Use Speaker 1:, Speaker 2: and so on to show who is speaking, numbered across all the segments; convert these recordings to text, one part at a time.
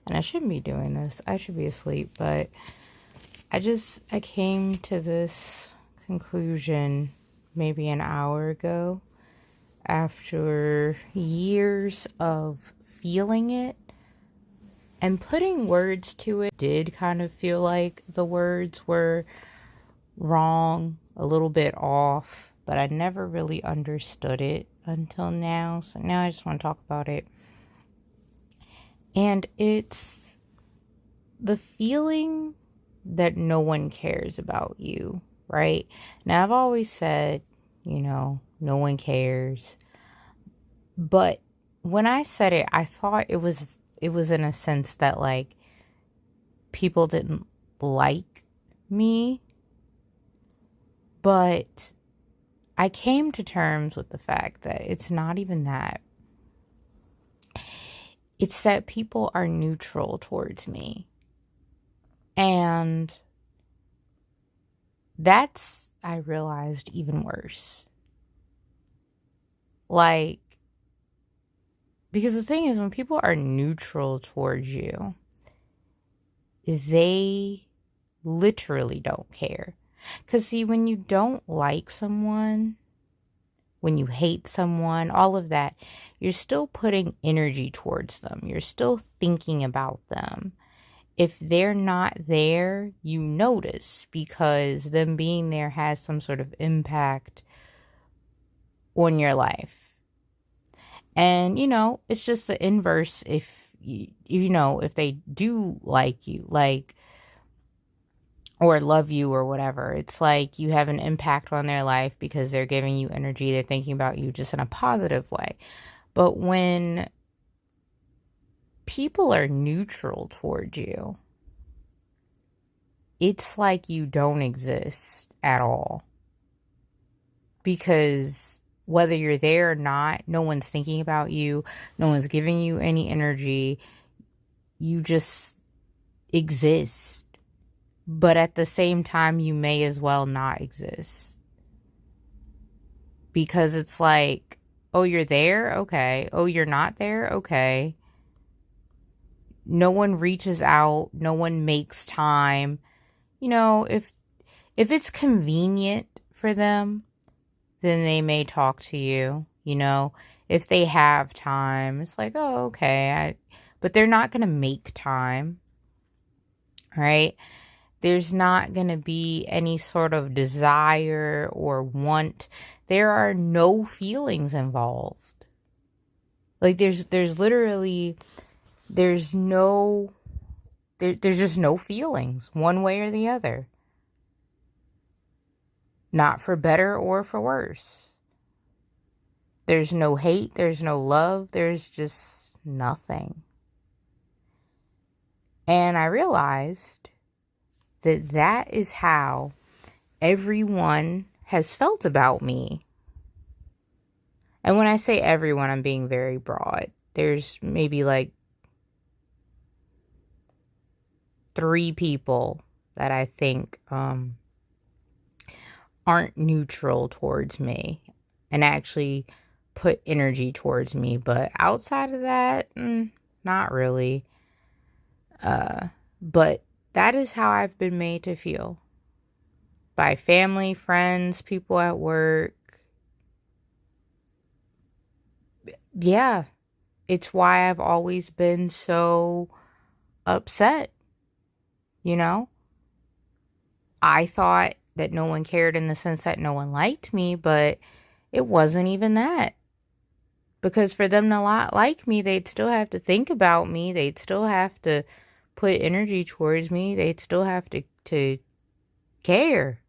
Speaker 1: and I shouldn't be doing this. I should be asleep, but I came to this conclusion maybe an hour ago after years of feeling it and putting words to it. Did kind of feel like the words were wrong, a little bit off, but I never really understood it until now. So now I just want to talk about it. And it's the feeling that no one cares about you, right? Now, I've always said, no one cares. But when I said it, I thought it was in a sense that, like, people didn't like me. But I came to terms with the fact that it's not even that. It's that people are neutral towards me. And that's, I realized, even worse. Like, because the thing is, when people are neutral towards you, they literally don't care. Because, see, when you don't like someone, when you hate someone, all of that, you're still putting energy towards them. You're still thinking about them. If they're not there, you notice, because them being there has some sort of impact on your life. And, it's just the inverse if, if they do like you, like, or love you or whatever. It's like you have an impact on their life because they're giving you energy. They're thinking about you just in a positive way. But when people are neutral towards you, it's like you don't exist at all. Because whether you're there or not, no one's thinking about you. No one's giving you any energy. You just exist. But at the same time, you may as well not exist. Because it's like, oh, you're there? Okay. Oh, you're not there? Okay. No one reaches out. No one makes time. If it's convenient for them, then they may talk to you. If they have time, it's like, oh, okay. But they're not going to make time. Right? There's not going to be any sort of desire or want. There are no feelings involved. Like there's literally, there's just no feelings one way or the other. Not for better or for worse. There's no hate. There's no love. There's just nothing. And I realized that is how everyone has felt about me. And when I say everyone, I'm being very broad. There's maybe like 3 people that I think aren't neutral towards me and actually put energy towards me. But outside of that, not really. But that is how I've been made to feel. By family, friends, people at work. Yeah. It's why I've always been so upset. I thought that no one cared in the sense that no one liked me, but it wasn't even that. Because for them to not like me, they'd still have to think about me. They'd still have to put energy towards me. They'd still have to care.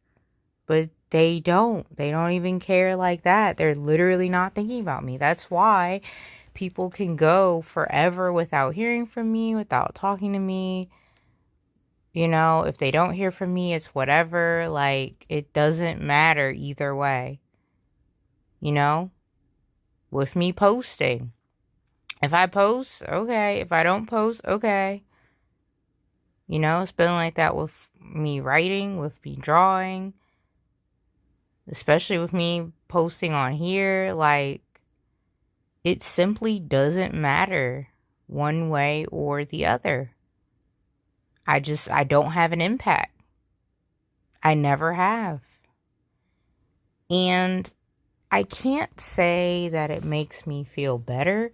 Speaker 1: But they don't. They don't even care like that. They're literally not thinking about me. That's why people can go forever without hearing from me, without talking to me. If they don't hear from me, it's whatever. Like, it doesn't matter either way. With me posting. If I post, okay. If I don't post, okay. It's been like that with me writing, with me drawing, especially with me posting on here. Like, it simply doesn't matter one way or the other. I don't have an impact. I never have. And I can't say that it makes me feel better.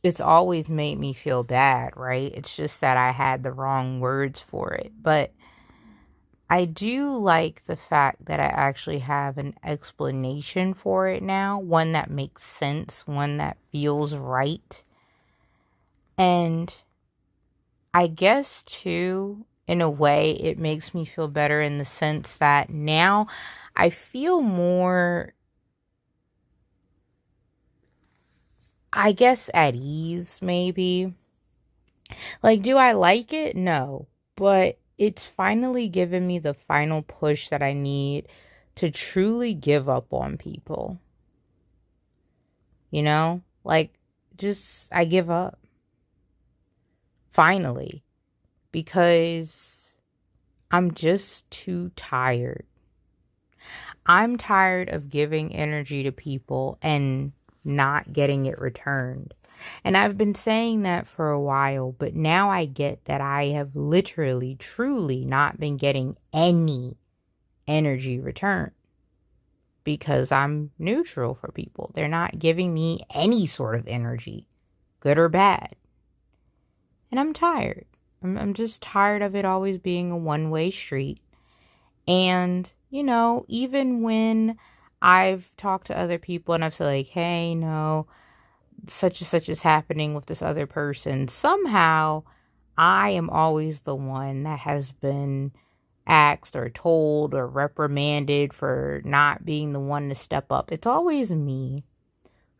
Speaker 1: It's always made me feel bad, right? It's just that I had the wrong words for it. But I do like the fact that I actually have an explanation for it now, one that makes sense, one that feels right. And I guess, too, in a way, it makes me feel better in the sense that now I feel more, I guess, at ease, maybe. Like, do I like it? No. But it's finally given me the final push that I need to truly give up on people. You know? Like, just, I give up. Finally. Because I'm just too tired. I'm tired of giving energy to people and not getting it returned. And I've been saying that for a while, but now I get that I have literally, truly not been getting any energy returned because I'm neutral for people. They're not giving me any sort of energy, good or bad. And I'm tired. I'm just tired of it always being a one-way street. And, you know, even when I've talked to other people and I've said like, hey, no, such and such is happening with this other person, somehow I am always the one that has been asked or told or reprimanded for not being the one to step up. It's always me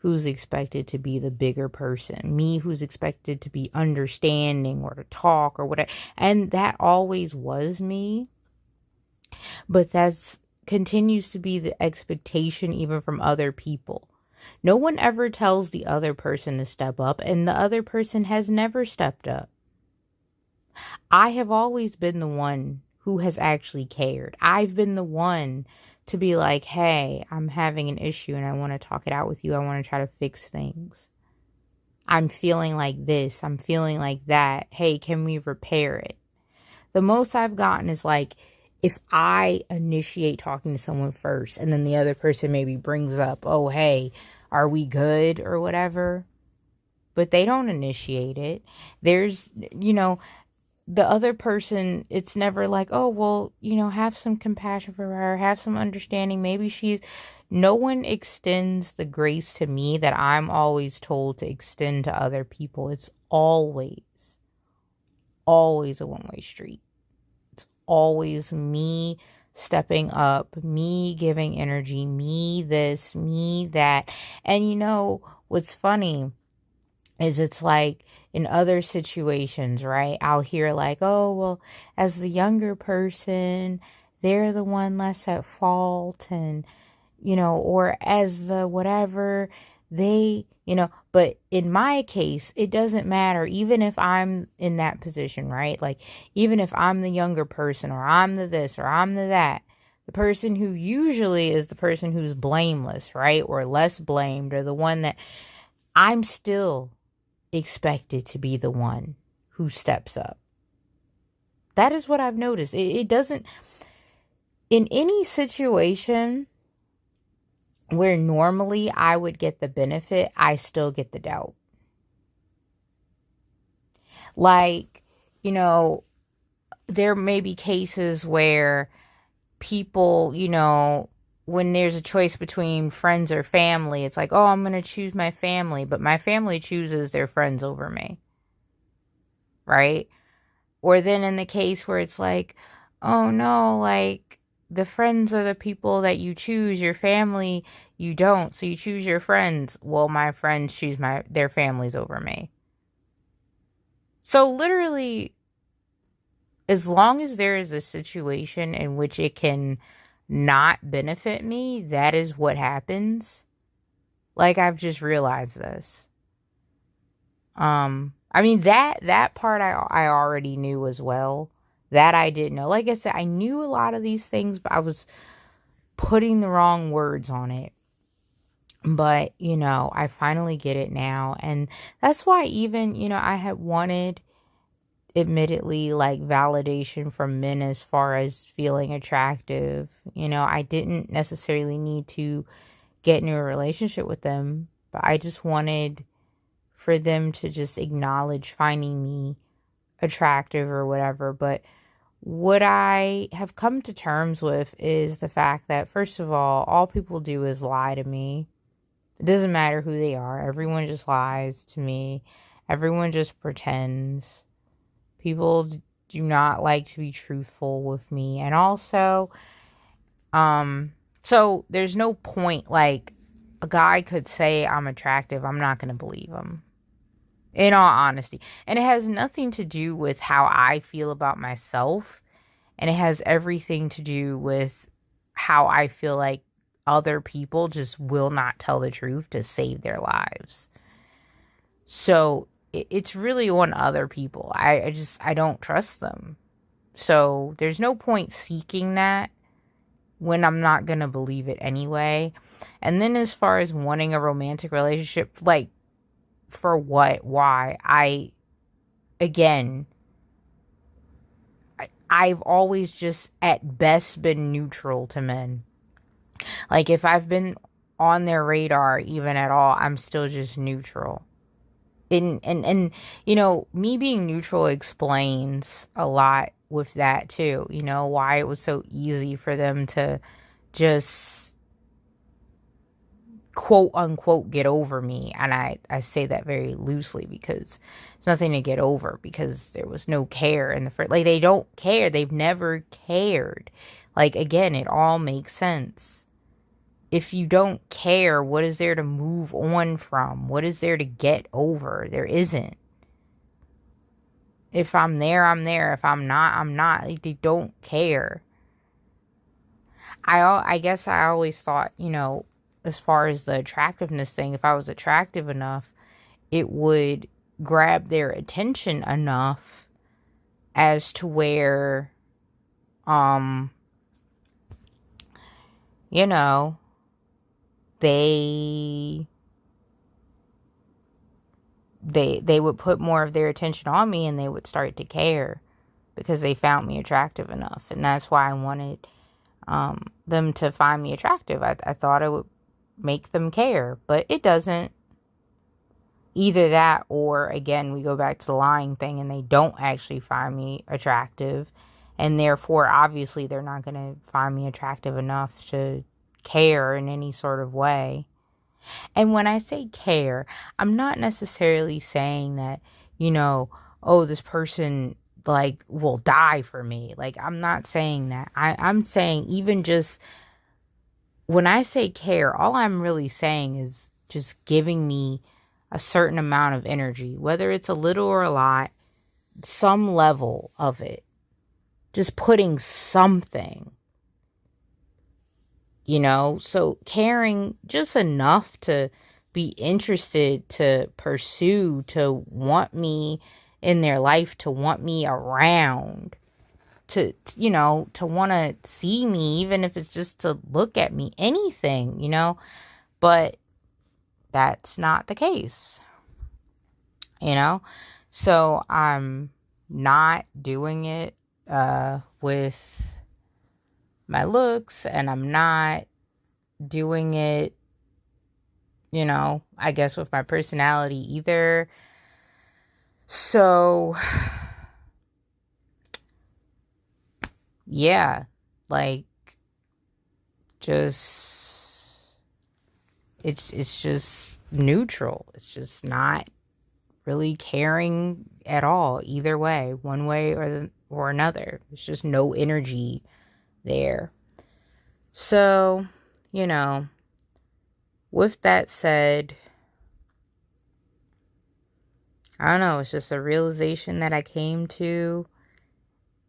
Speaker 1: who's expected to be the bigger person, me who's expected to be understanding or to talk or whatever. And that always was me. But that's continues to be the expectation even from other people. No one ever tells the other person to step up, and the other person has never stepped up. I have always been the one who has actually cared. I've been the one to be like, hey, I'm having an issue and I want to talk it out with you. I want to try to fix things. I'm feeling like this. I'm feeling like that. Hey, can we repair it? The most I've gotten is like, if I initiate talking to someone first and then the other person maybe brings up, oh, hey, are we good or whatever? But they don't initiate it. There's, you know, the other person, it's never like, oh, well, you know, have some compassion for her, have some understanding. Maybe no one extends the grace to me that I'm always told to extend to other people. It's always a one-way street. It's always me stepping up, me giving energy, me this, me that. And you know, what's funny is it's like in other situations, right? I'll hear like, oh, well, as the younger person, they're the one less at fault. And, you know, or as the whatever, they, you know, but in my case, it doesn't matter. Even if I'm in that position, right? Like, even if I'm the younger person or I'm the this or I'm the that, the person who usually is the person who's blameless, right? Or less blamed, or the one that I'm still expected to be the one who steps up. That is what I've noticed. It doesn't, in any situation where normally I would get the benefit, I still get the doubt. Like, you know, there may be cases where people, you know, when there's a choice between friends or family, it's like, oh, I'm going to choose my family, but my family chooses their friends over me. Right? Or then in the case where it's like, oh no, like the friends are the people that you choose, your family, you don't. So you choose your friends. Well, my friends choose their families over me. So literally, as long as there is a situation in which it can not benefit me, that is what happens. Like, I've just realized this. I mean, that part I already knew as well. That I didn't know. Like I said, I knew a lot of these things, but I was putting the wrong words on it. But, I finally get it now. And that's why even, I had wanted, admittedly, like validation from men as far as feeling attractive. I didn't necessarily need to get into a relationship with them, but I just wanted for them to just acknowledge finding me attractive or whatever. But what I have come to terms with is the fact that, first of all people do is lie to me. It doesn't matter who they are. Everyone just lies to me. Everyone just pretends. People do not like to be truthful with me. And also, so there's no point, like, a guy could say I'm attractive. I'm not going to believe him, in all honesty. And it has nothing to do with how I feel about myself. And it has everything to do with how I feel like other people just will not tell the truth to save their lives. So it's really on other people. I don't trust them. So there's no point seeking that when I'm not going to believe it anyway. And then as far as wanting a romantic relationship, like, for what? Why? Again, I've always just at best been neutral to men. Like, if I've been on their radar even at all, I'm still just neutral. And me being neutral explains a lot with that too. Why it was so easy for them to just quote unquote get over me. And I say that very loosely because it's nothing to get over, because there was no care in the first. Like, they don't care. They've never cared. Like, again, it all makes sense. If you don't care, what is there to move on from? What is there to get over? There isn't. If I'm there, I'm there. If I'm not, I'm not. Like, they don't care. I guess I always thought, as far as the attractiveness thing, if I was attractive enough, it would grab their attention enough as to where, you know, they would put more of their attention on me, and they would start to care because they found me attractive enough. And that's why I wanted them to find me attractive. I thought it would make them care, but it doesn't. Either that, or again, we go back to the lying thing, and they don't actually find me attractive, and therefore obviously they're not going to find me attractive enough to care in any sort of way. And when I say care, I'm not necessarily saying that, oh, this person, like, will die for me. Like, I'm not saying that. I'm saying, even just when I say care, all I'm really saying is just giving me a certain amount of energy, whether it's a little or a lot, some level of it. Just putting something. So caring just enough to be interested, to pursue, to want me in their life, to want me around, to want to see me, even if it's just to look at me, anything, but that's not the case, so I'm not doing it with my looks, and I'm not doing it, I guess, with my personality either. So, yeah, like, just, it's just neutral. It's just not really caring at all, either way, one way or another. There's just no energy there. So, with that said, I don't know, it's just a realization that I came to.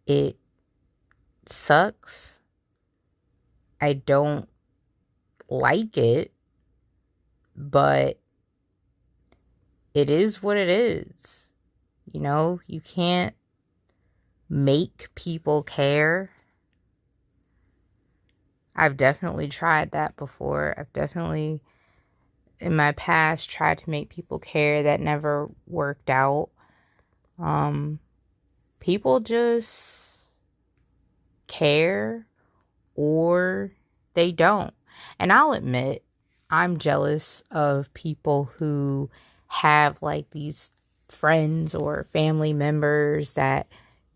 Speaker 1: It sucks. I don't like it, but it is what it is. You can't make people care. I've definitely tried that before. I've definitely in my past tried to make people care. That never worked out. People just care or they don't. And I'll admit, I'm jealous of people who have like these friends or family members that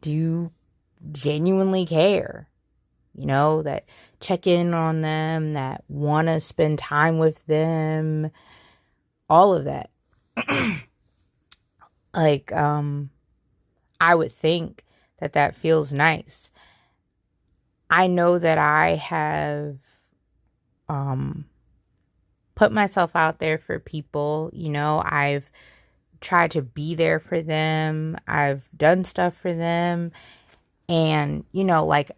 Speaker 1: do genuinely care, that check in on them, that want to spend time with them, all of that. Like, I would think that feels nice. I know that I have put myself out there for people. I've tried to be there for them. I've done stuff for them. And, like,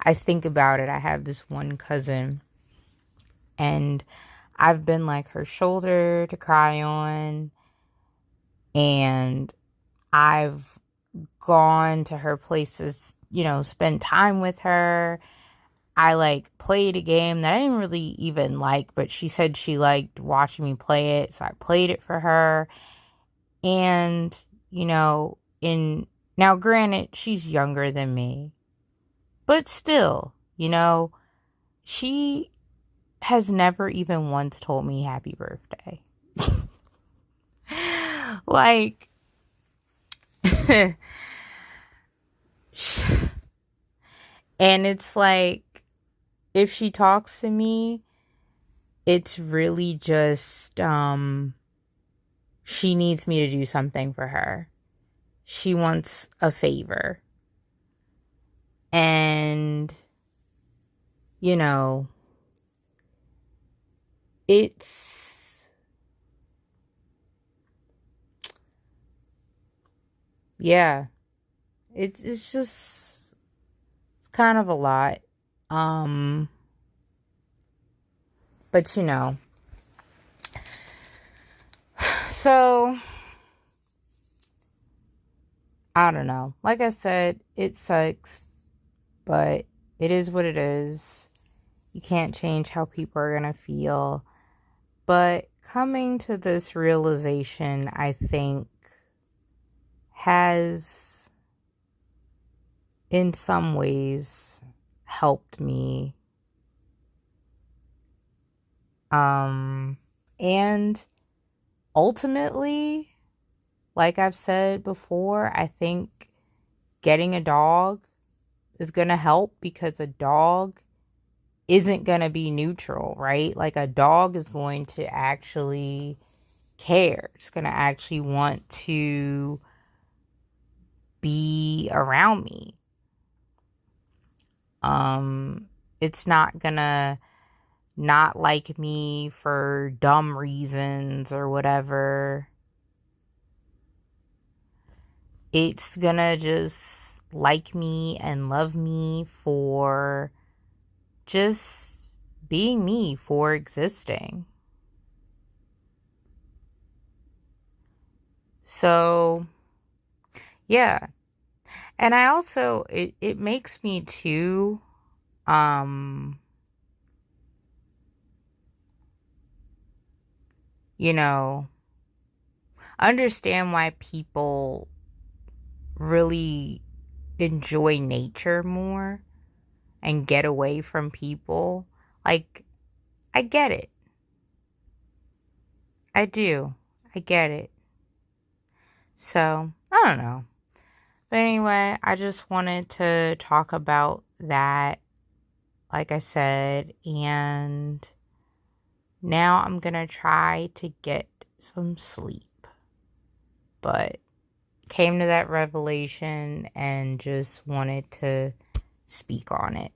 Speaker 1: I think about it. I have this one cousin, and I've been like her shoulder to cry on. And I've gone to her places, spend time with her. I like played a game that I didn't really even like, but she said she liked watching me play it. So I played it for her. And, now granted, she's younger than me, but still, she has never even once told me happy birthday. Like, and it's like, if she talks to me, it's really just, she needs me to do something for her. She wants a favor. And, it's, yeah, it's just, it's kind of a lot. But so I don't know. Like I said, it sucks, but it is what it is. You can't change how people are going to feel. But coming to this realization, I think, has in some ways helped me. And ultimately, like I've said before, I think getting a dog is going to help, because a dog isn't going to be neutral, right? Like, a dog is going to actually care. It's going to actually want to be around me. It's not going to not like me for dumb reasons or whatever. It's gonna just like me and love me for just being me, for existing. So, yeah. And I also, it makes me too, understand why people really enjoy nature more and get away from people. Like, I get it. I do. I get it. So, I don't know. But anyway, I just wanted to talk about that, like I said, and now I'm gonna try to get some sleep. But came to that revelation and just wanted to speak on it.